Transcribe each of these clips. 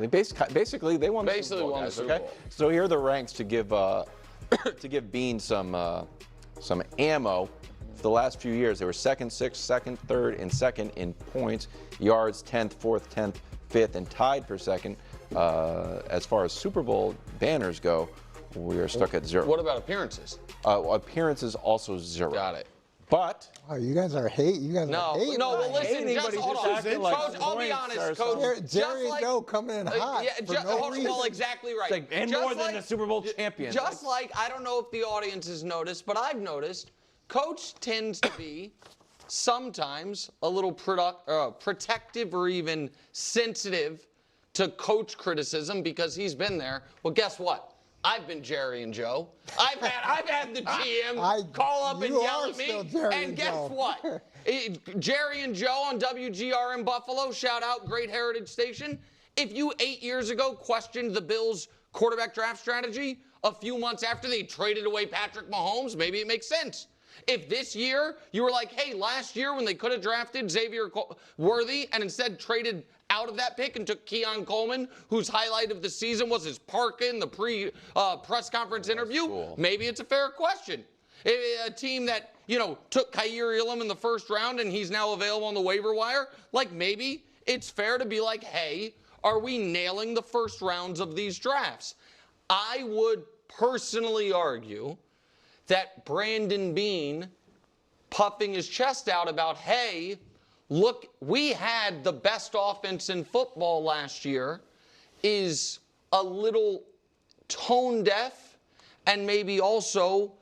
Basically, they won the Basically Super Bowl, won the guys, Super okay? Bowl. So here are the ranks to give to give Bean some ammo. For the last few years, they were second, sixth, second, third, and second in points, yards, 10th, 4th, 10th, 5th, and tied for second. As far as Super Bowl banners go, we are stuck at 0. What about appearances? Appearances also 0. Got it. But Wow, you guys are hating. You guys are hating. Well, listen, hating, just but he's hold just on. acting like Coach, I'll be points honest, or Coach. something. Jerry and Joe coming in hot for no reason. Well, exactly right. It's like, and Just more than the Super Bowl champion. Just like, I don't know if the audience has noticed, but I've noticed, Coach tends to be sometimes a little protective or even sensitive to coach criticism because he's been there. Well, guess what? I've been Jerry and Joe. I've had the GM call up and yell at me. And guess what? Jerry and Joe on WGR in Buffalo, shout out, great heritage station. If you 8 years ago questioned the Bills' quarterback draft strategy, a few months after they traded away Patrick Mahomes, maybe it makes sense. If this year you were like, hey, last year when they could have drafted Xavier Worthy and instead traded out of that pick and took Keon Coleman, whose highlight of the season was his park in the press conference interview, cool. Maybe it's a fair question. A team that, took Kaiir Elam in the first round and he's now available on the waiver wire, like maybe it's fair to be like, hey, are we nailing the first rounds of these drafts? I would personally argue that Brandon Beane puffing his chest out about, hey, look, we had the best offense in football last year, is a little tone deaf and maybe also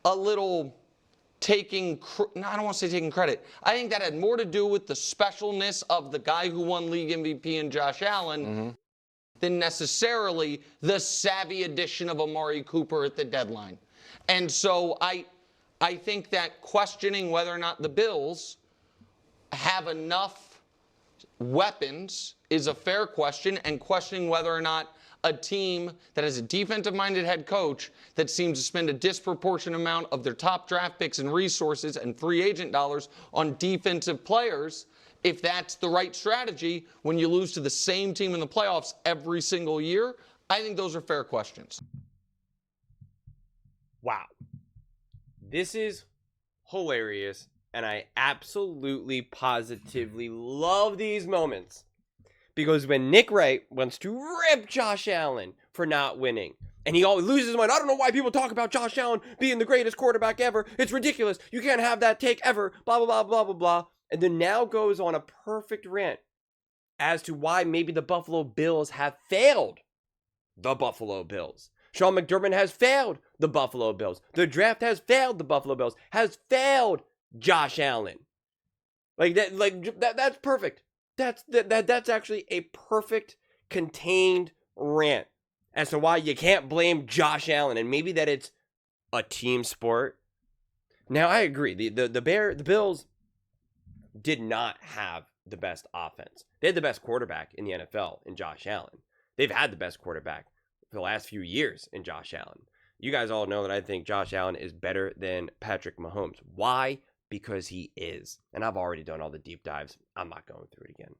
a little I don't want to say taking credit. I think that had more to do with the specialness of the guy who won league MVP in Josh Allen than necessarily the savvy addition of Amari Cooper at the deadline. And so I think that questioning whether or not the Bills have enough weapons is a fair question, and questioning whether or not a team that has a defensive-minded head coach that seems to spend a disproportionate amount of their top draft picks and resources and free agent dollars on defensive players, if that's the right strategy when you lose to the same team in the playoffs every single year, I think those are fair questions. Wow. This is hilarious, and I absolutely, positively love these moments. Because when Nick Wright wants to rip Josh Allen for not winning, and he always loses his mind, I don't know why people talk about Josh Allen being the greatest quarterback ever. It's ridiculous. You can't have that take ever. Blah, blah, blah, blah, blah, blah. And then now goes on a perfect rant as to why maybe the Buffalo Bills have failed the Buffalo Bills. Sean McDermott has failed the Buffalo Bills. The draft has failed the Buffalo Bills. Has failed Josh Allen. That's perfect. That's actually a perfect contained rant as to why you can't blame Josh Allen, and maybe that it's a team sport. Now I agree. The Bills did not have the best offense. They had the best quarterback in the NFL in Josh Allen. They've had the best quarterback for the last few years in Josh Allen. You guys all know that I think Josh Allen is better than Patrick Mahomes. Why? Because he is. And I've already done all the deep dives. I'm not going through it again.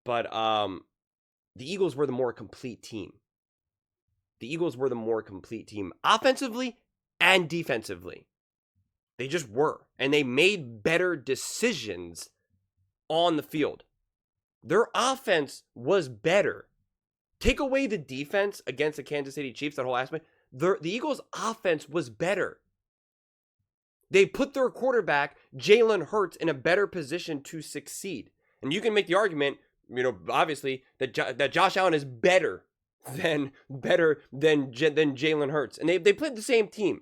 But the Eagles were the more complete team. The Eagles were the more complete team offensively and defensively. They just were. And they made better decisions on the field. Their offense was better. Take away the defense against the Kansas City Chiefs, that whole aspect. The Eagles' offense was better. They put their quarterback, Jalen Hurts, in a better position to succeed. And you can make the argument, obviously, that Josh Allen is better than Jalen Hurts. And they played the same team.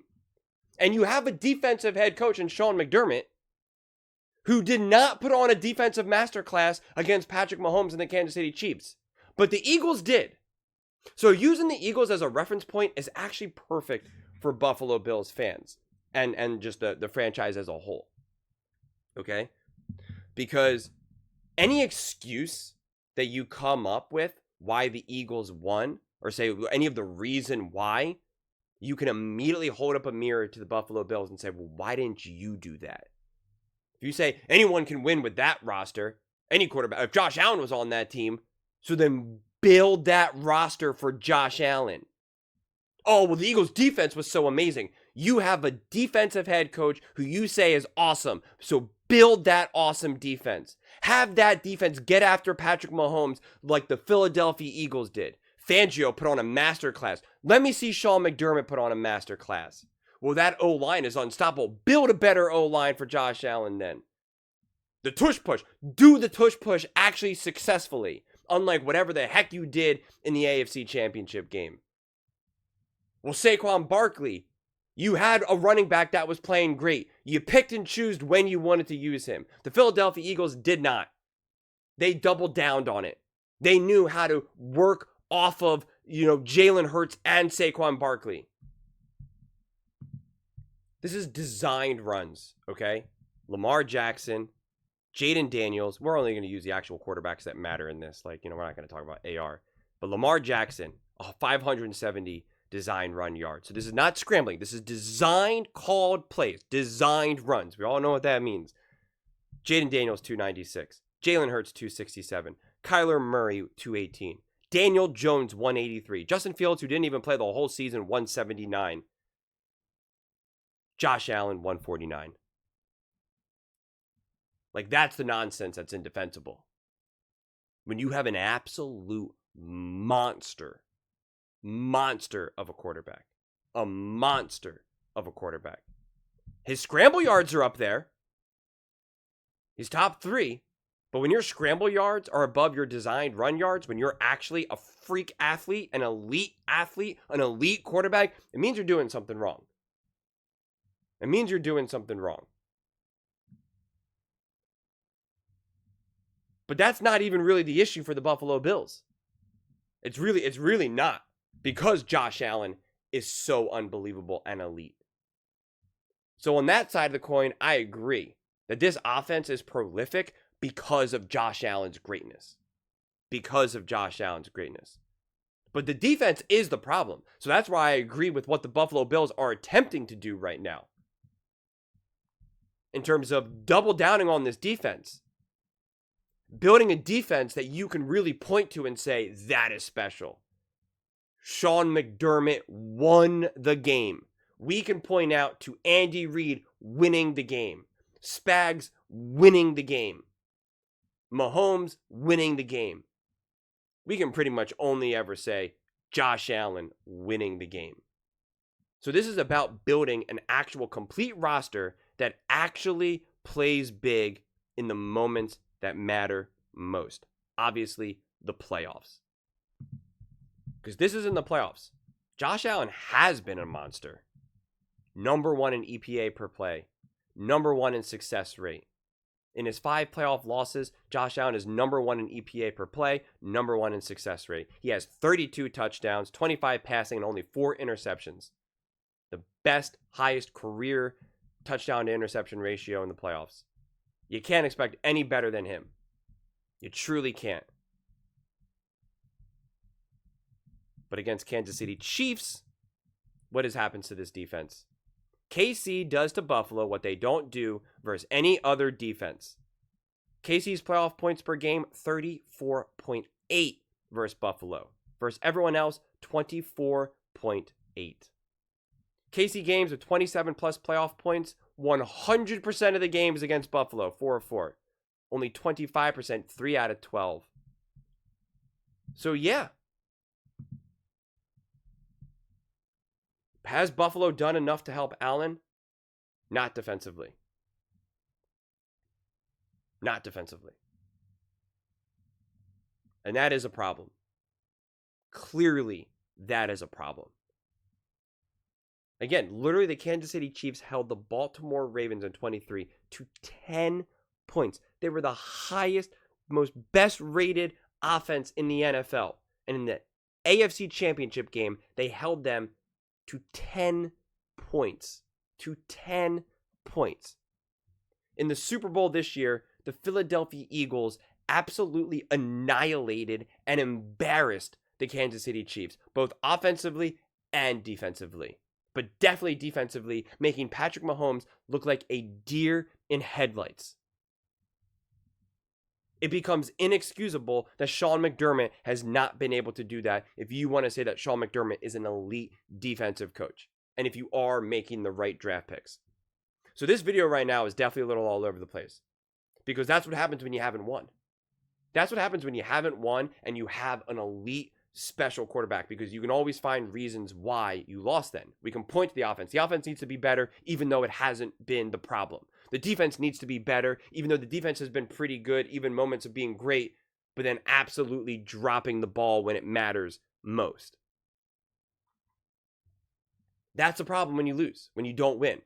And you have a defensive head coach in Sean McDermott who did not put on a defensive masterclass against Patrick Mahomes and the Kansas City Chiefs. But the Eagles did. So using the Eagles as a reference point is actually perfect for Buffalo Bills fans and just the franchise as a whole. Okay? Because any excuse that you come up with why the Eagles won, or say any of the reason why, you can immediately hold up a mirror to the Buffalo Bills and say, well, why didn't you do that? If you say anyone can win with that roster, any quarterback, if Josh Allen was on that team, so then build that roster for Josh Allen. Oh, well, the Eagles' defense was so amazing. You have a defensive head coach who you say is awesome. So build that awesome defense. Have that defense get after Patrick Mahomes like the Philadelphia Eagles did. Fangio put on a masterclass. Let me see Sean McDermott put on a masterclass. Well, that O-line is unstoppable. Build a better O-line for Josh Allen then. The tush push. Do the tush push actually successfully, unlike whatever the heck you did in the AFC Championship game. Well, Saquon Barkley, you had a running back that was playing great. You picked and chose when you wanted to use him. The Philadelphia Eagles did not. They doubled down on it. They knew how to work off of, Jalen Hurts and Saquon Barkley. This is designed runs, okay? Lamar Jackson, Jaden Daniels. We're only going to use the actual quarterbacks that matter in this. We're not going to talk about AR. But Lamar Jackson, 570 design run yards. So this is not scrambling. This is designed called plays, designed runs. We all know what that means. Jaden Daniels, 296. Jalen Hurts, 267. Kyler Murray, 218. Daniel Jones, 183. Justin Fields, who didn't even play the whole season, 179. Josh Allen, 149. That's the nonsense that's indefensible. When you have an absolute monster of a quarterback. A monster of a quarterback. His scramble yards are up there. He's top 3. But when your scramble yards are above your designed run yards, when you're actually a freak athlete, an elite quarterback, it means you're doing something wrong. It means you're doing something wrong. But that's not even really the issue for the Buffalo Bills. It's really not, because Josh Allen is so unbelievable and elite. So on that side of the coin, I agree that this offense is prolific because of Josh Allen's greatness. But the defense is the problem. So that's why I agree with what the Buffalo Bills are attempting to do right now. In terms of double downing on this defense. Building a defense that you can really point to and say, that is special. Sean McDermott won the game. We can point out to Andy Reid winning the game. Spags winning the game. Mahomes winning the game. We can pretty much only ever say Josh Allen winning the game. So this is about building an actual complete roster that actually plays big in the moments that matter most. Obviously, the playoffs. Because this is in the playoffs. Josh Allen has been a monster. Number 1 in EPA per play. Number 1 in success rate. In his 5 playoff losses, Josh Allen is number 1 in EPA per play, number 1 in success rate. He has 32 touchdowns, 25 passing, and only 4 interceptions. The best, highest career touchdown to interception ratio in the playoffs. You can't expect any better than him. You truly can't. But against Kansas City Chiefs, what has happened to this defense? KC does to Buffalo what they don't do versus any other defense. KC's playoff points per game, 34.8 versus Buffalo. Versus everyone else, 24.8. KC games with 27 plus playoff points, 100% of the games against Buffalo, 4-4. Only 25%, 3 out of 12. So yeah. Has Buffalo done enough to help Allen? Not defensively. Not defensively. And that is a problem. Clearly, that is a problem. Again, literally the Kansas City Chiefs held the Baltimore Ravens in 23 to 10 points. They were the highest, most best rated offense in the NFL. And in the AFC Championship game, they held them to 10 points. To 10 points. In the Super Bowl this year, the Philadelphia Eagles absolutely annihilated and embarrassed the Kansas City Chiefs, both offensively and defensively. But definitely defensively, making Patrick Mahomes look like a deer in headlights. It becomes inexcusable that Sean McDermott has not been able to do that if you want to say that Sean McDermott is an elite defensive coach and if you are making the right draft picks. So this video right now is definitely a little all over the place because that's what happens when you haven't won. That's what happens when you haven't won and you have an elite special quarterback, because you can always find reasons why you lost then. We can point to the offense. The offense needs to be better even though it hasn't been the problem. The defense needs to be better even though the defense has been pretty good, even moments of being great, but then absolutely dropping the ball when it matters most. That's a problem when you lose, when you don't win.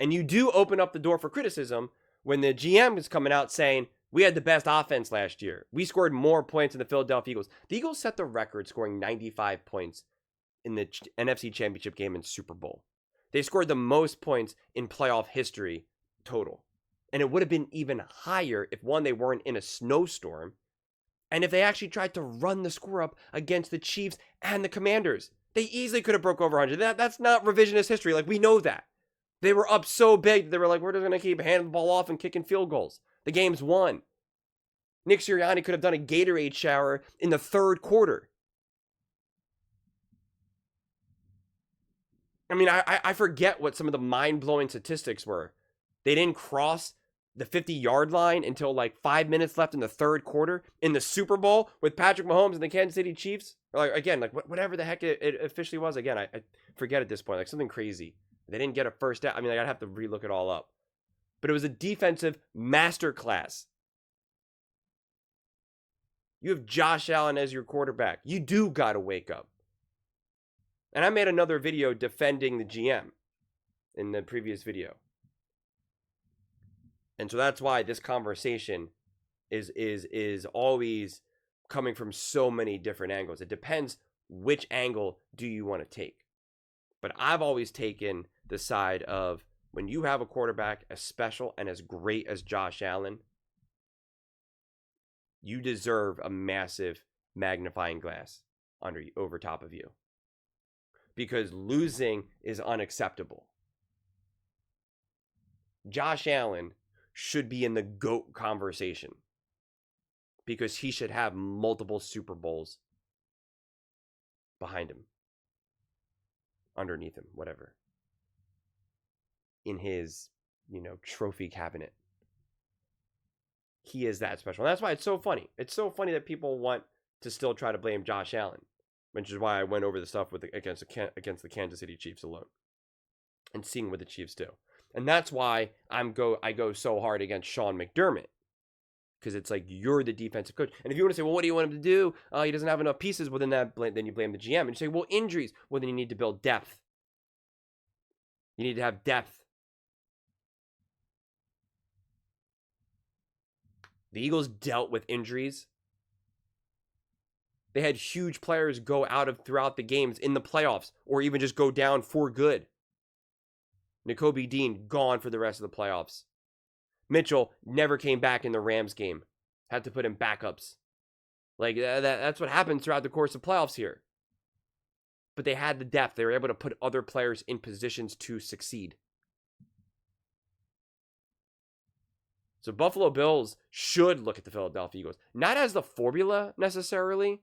And you do open up the door for criticism when the GM is coming out saying, we had the best offense last year. We scored more points than the Philadelphia Eagles. The Eagles set the record scoring 95 points in the NFC Championship game and Super Bowl. They scored the most points in playoff history total. And it would have been even higher if, one, they weren't in a snowstorm, and if they actually tried to run the score up against the Chiefs and the Commanders. They easily could have broke over 100. That's not revisionist history. Like, we know that. They were up so big that they were like, we're just going to keep handing the ball off and kicking field goals. The game's won. Nick Sirianni could have done a Gatorade shower in the third quarter. I mean, I forget what some of the mind-blowing statistics were. They didn't cross the 50-yard line until like 5 minutes left in the third quarter in the Super Bowl with Patrick Mahomes and the Kansas City Chiefs. Or like, again, like whatever the heck it officially was. Again, I forget at this point, like something crazy. They didn't get a first down. I mean, like, I'd have to relook it all up. But it was a defensive masterclass. You have Josh Allen as your quarterback. You do got to wake up. And I made another video defending the GM in the previous video. And so that's why this conversation is always coming from so many different angles. It depends which angle do you want to take. But I've always taken the side of, when you have a quarterback as special and as great as Josh Allen, you deserve a massive magnifying glass over top of you. Because losing is unacceptable. Josh Allen should be in the GOAT conversation because he should have multiple Super Bowls behind him, underneath him, whatever, in his, trophy cabinet. He is that special. And that's why it's so funny. It's so funny that people want to still try to blame Josh Allen, which is why I went over the stuff against the Kansas City Chiefs alone and seeing what the Chiefs do. And that's why I go so hard against Sean McDermott, because it's like, you're the defensive coach. And if you want to say, well, what do you want him to do? He doesn't have enough pieces. Well, then you blame the GM. And you say, well, injuries. Well, then you need to build depth. You need to have depth. The Eagles dealt with injuries. They had huge players go out throughout the games in the playoffs, or even just go down for good. Nakobe Dean gone for the rest of the playoffs. Mitchell never came back in the Rams game. Had to put in backups. Like, that's what happens throughout the course of playoffs here. But they had the depth. They were able to put other players in positions to succeed. So Buffalo Bills should look at the Philadelphia Eagles, not as the formula necessarily,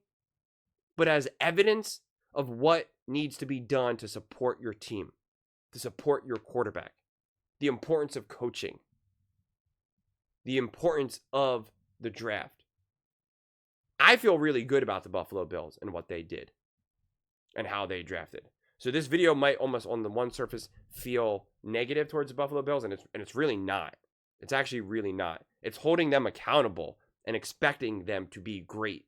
but as evidence of what needs to be done to support your team, to support your quarterback, the importance of coaching, the importance of the draft. I feel really good about the Buffalo Bills and what they did and how they drafted. So this video might almost on the one surface feel negative towards the Buffalo Bills, and it's really not. It's actually really not. It's holding them accountable and expecting them to be great,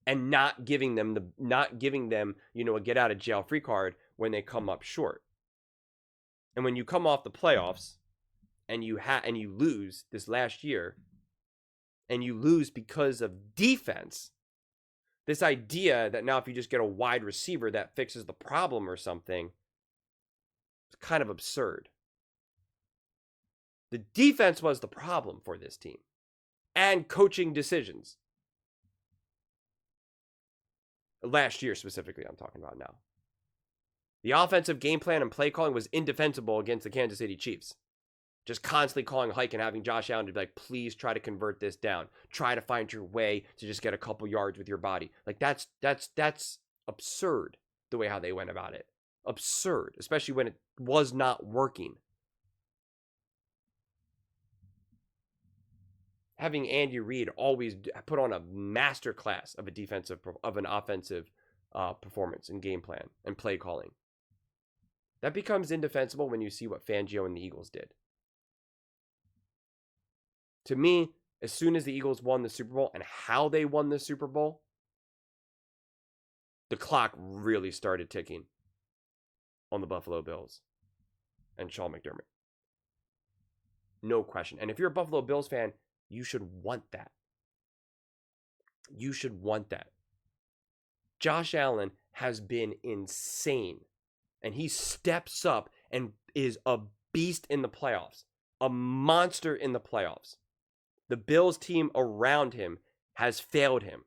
and not giving them a get out of jail free card when they come up short. And when you come off the playoffs and you lose this last year, and you lose because of defense, this idea that now if you just get a wide receiver that fixes the problem or something, it's kind of absurd. The defense was the problem for this team, and coaching decisions. Last year specifically, I'm talking about now. The offensive game plan and play calling was indefensible against the Kansas City Chiefs. Just constantly calling hike and having Josh Allen to be like, please try to convert this down. Try to find your way to just get a couple yards with your body. Like that's absurd the way how they went about it. Absurd, especially when it was not working. Having Andy Reid always put on a masterclass of an offensive performance and game plan and play calling. That becomes indefensible when you see what Fangio and the Eagles did. To me, as soon as the Eagles won the Super Bowl and how they won the Super Bowl, the clock really started ticking on the Buffalo Bills and Sean McDermott. No question. And if you're a Buffalo Bills fan, you should want that. You should want that. Josh Allen has been insane. And he steps up and is a beast in the playoffs. A monster in the playoffs. The Bills team around him has failed him.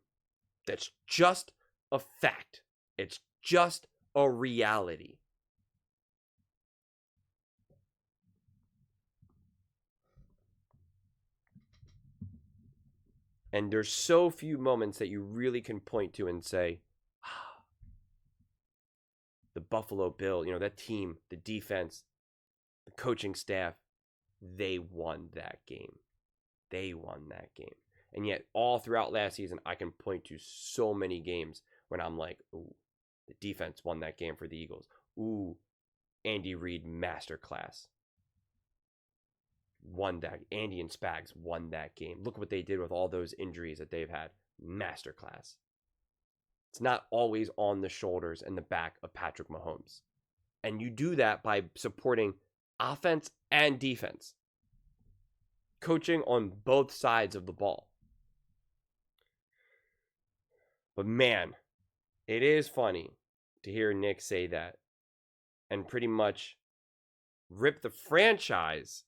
That's just a fact. It's just a reality. And there's so few moments that you really can point to and say, the Buffalo Bills, that team, the defense, the coaching staff, they won that game. They won that game. And yet, all throughout last season, I can point to so many games when I'm like, ooh, the defense won that game for the Eagles. Ooh, Andy Reid masterclass. Won that. Andy and Spags won that game. Look what they did with all those injuries that they've had. Masterclass. It's not always on the shoulders and the back of Patrick Mahomes. And you do that by supporting offense and defense. Coaching on both sides of the ball. But man, it is funny to hear Nick say that and pretty much rip the franchise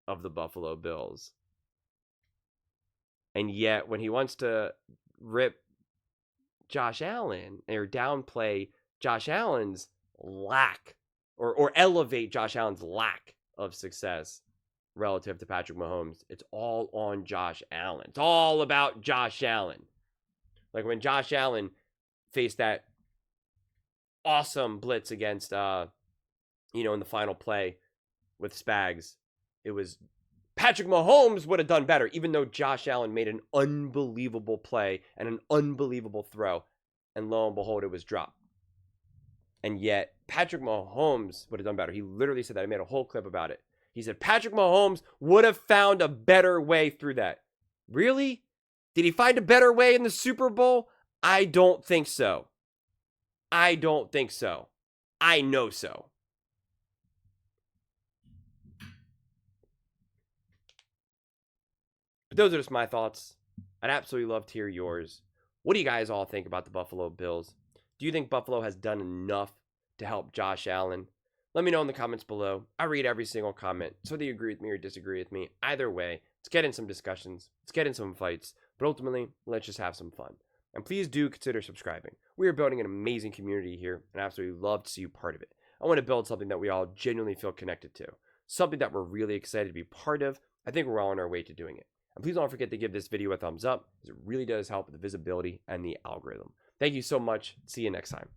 of the Buffalo Bills. And yet when he wants to rip Josh Allen or downplay Josh Allen's lack or elevate Josh Allen's lack of success relative to Patrick Mahomes, it's all on Josh Allen. It's all about Josh Allen. Like when Josh Allen faced that awesome blitz against, in the final play with Spags, it was Patrick Mahomes would have done better, even though Josh Allen made an unbelievable play and an unbelievable throw. And lo and behold, it was dropped. And yet, Patrick Mahomes would have done better. He literally said that. I made a whole clip about it. He said Patrick Mahomes would have found a better way through that. Really? Did he find a better way in the Super Bowl? I don't think so. I don't think so. I know so. But those are just my thoughts. I'd absolutely love to hear yours. What do you guys all think about the Buffalo Bills? Do you think Buffalo has done enough to help Josh Allen? Let me know in the comments below. I read every single comment, so whether you agree with me or disagree with me. Either way, let's get in some discussions. Let's get in some fights. But ultimately, let's just have some fun. And please do consider subscribing. We are building an amazing community here, and I absolutely love to see you part of it. I want to build something that we all genuinely feel connected to. Something that we're really excited to be part of. I think we're all on our way to doing it. And please don't forget to give this video a thumbs up, because it really does help with the visibility and the algorithm. Thank you so much. See you next time.